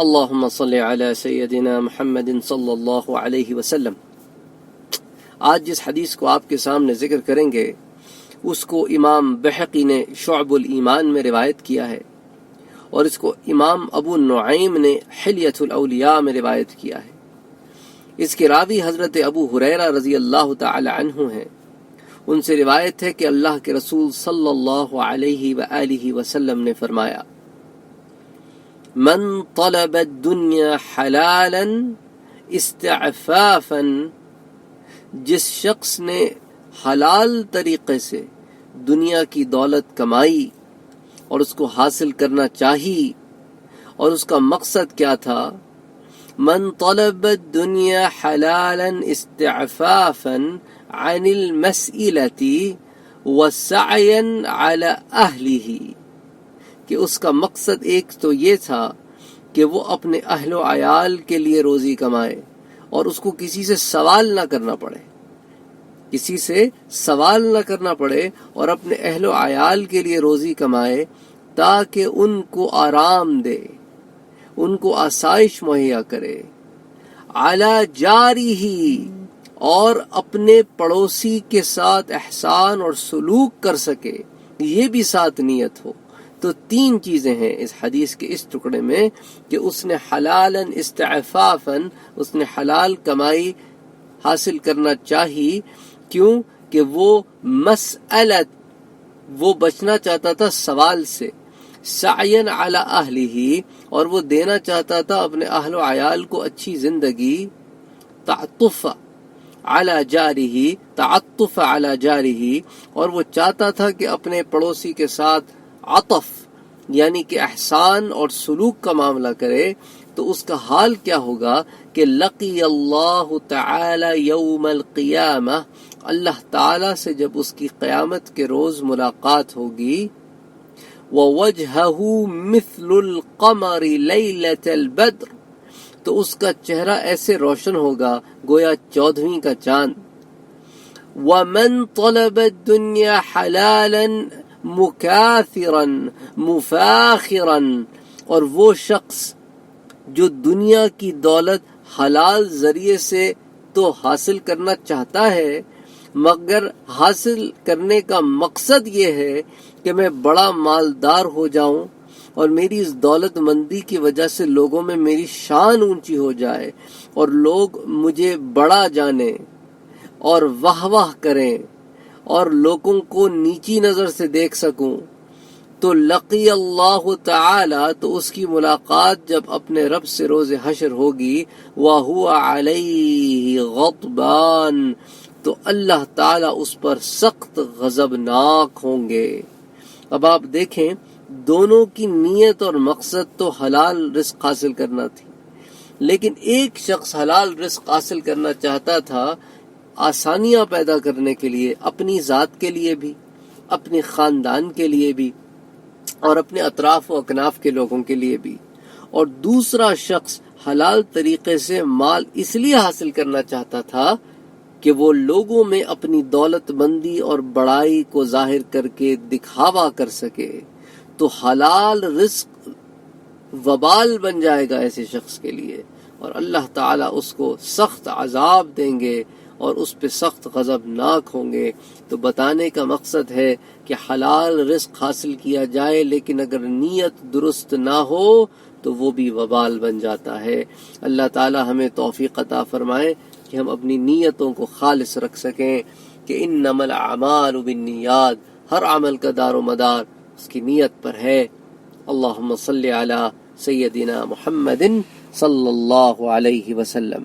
اللہم صلی علی سیدنا محمد صلی اللہ علیہ وسلم۔ آج جس حدیث کو آپ کے سامنے ذکر کریں گے اس کو امام بحقی نے شعب الایمان میں روایت کیا ہے، اور اس کو امام ابو نعیم نے حلیۃ الاولیاء میں روایت کیا ہے۔ اس کے راوی حضرت ابو ہریرہ رضی اللہ تعالی عنہ ہیں۔ ان سے روایت ہے کہ اللہ کے رسول صلی اللہ علیہ وآلہ وسلم نے فرمایا: من طلب الدنیا حلالا استعفافا، جس شخص نے حلال طریقے سے دنیا کی دولت کمائی اور اس کو حاصل کرنا چاہی، اور اس کا مقصد کیا تھا؟ من طلب الدنیا حلالا استعفافا عن المسئلة وسعیا علی اہلہ، کہ اس کا مقصد ایک تو یہ تھا کہ وہ اپنے اہل و عیال کے لیے روزی کمائے اور اس کو کسی سے سوال نہ کرنا پڑے، اور اپنے اہل و عیال کے لیے روزی کمائے تاکہ ان کو آرام دے، ان کو آسائش مہیا کرے۔ علی جارہ، اور اپنے پڑوسی کے ساتھ احسان اور سلوک کر سکے، یہ بھی ساتھ نیت ہو۔ تو تین چیزیں ہیں اس حدیث کے اس ٹکڑے میں کہ اس نے حلالا استعفافا، اس نے حلال کمائی حاصل کرنا چاہی، کیوں کہ وہ وہ بچنا چاہتا تھا سوال سے، سعیا علی اہلہ، اور وہ دینا چاہتا تھا اپنے اہل و عیال کو اچھی زندگی، تعطف علی جارہ، اور وہ چاہتا تھا کہ اپنے پڑوسی کے ساتھ عطف یعنی کہ احسان اور سلوک کا معاملہ کرے۔ تو اس کا حال کیا ہوگا کہ لقی اللہ تعالی یوم القیامہ، اللہ تعالی سے جب اس کی قیامت کے روز ملاقات ہوگی، ووجہہ مثل القمر لیلۃ البدر، تو اس کا چہرہ ایسے روشن ہوگا گویا 14ویں کا چاند۔ ومن طلب الدنیا حلالا مکاثرا مفاخرا، اور وہ شخص جو دنیا کی دولت حلال ذریعے سے تو حاصل کرنا چاہتا ہے، مگر حاصل کرنے کا مقصد یہ ہے کہ میں بڑا مالدار ہو جاؤں اور میری اس دولت مندی کی وجہ سے لوگوں میں میری شان اونچی ہو جائے اور لوگ مجھے بڑا جانیں اور واہ واہ کریں اور لوگوں کو نیچی نظر سے دیکھ سکوں، تو لقی اللہ تعالی، تو اس کی ملاقات جب اپنے رب سے روز حشر ہوگی، وَهُوَ عَلَيْهِ غَضْبَانٌ، تو اللہ تعالی اس پر سخت غضبناک ہوں گے۔ اب آپ دیکھیں، دونوں کی نیت اور مقصد تو حلال رزق حاصل کرنا تھی، لیکن ایک شخص حلال رزق حاصل کرنا چاہتا تھا آسانیاں پیدا کرنے کے لیے، اپنی ذات کے لیے بھی، اپنے خاندان کے لیے بھی، اور اپنے اطراف و اکناف کے لوگوں کے لیے بھی، اور دوسرا شخص حلال طریقے سے مال اس لیے حاصل کرنا چاہتا تھا کہ وہ لوگوں میں اپنی دولت مندی اور بڑائی کو ظاہر کر کے دکھاوا کر سکے۔ تو حلال رزق وبال بن جائے گا ایسے شخص کے لیے، اور اللہ تعالیٰ اس کو سخت عذاب دیں گے اور اس پہ سخت غضبناک ہوں گے۔ تو بتانے کا مقصد ہے کہ حلال رزق حاصل کیا جائے، لیکن اگر نیت درست نہ ہو تو وہ بھی وبال بن جاتا ہے۔ اللہ تعالیٰ ہمیں توفیق عطا فرمائے کہ ہم اپنی نیتوں کو خالص رکھ سکیں، کہ انما الاعمال بالنیات، ہر عمل کا دار و مدار اس کی نیت پر ہے۔ اللہم صلی علی سیدنا محمد صلی اللہ علیہ وسلم۔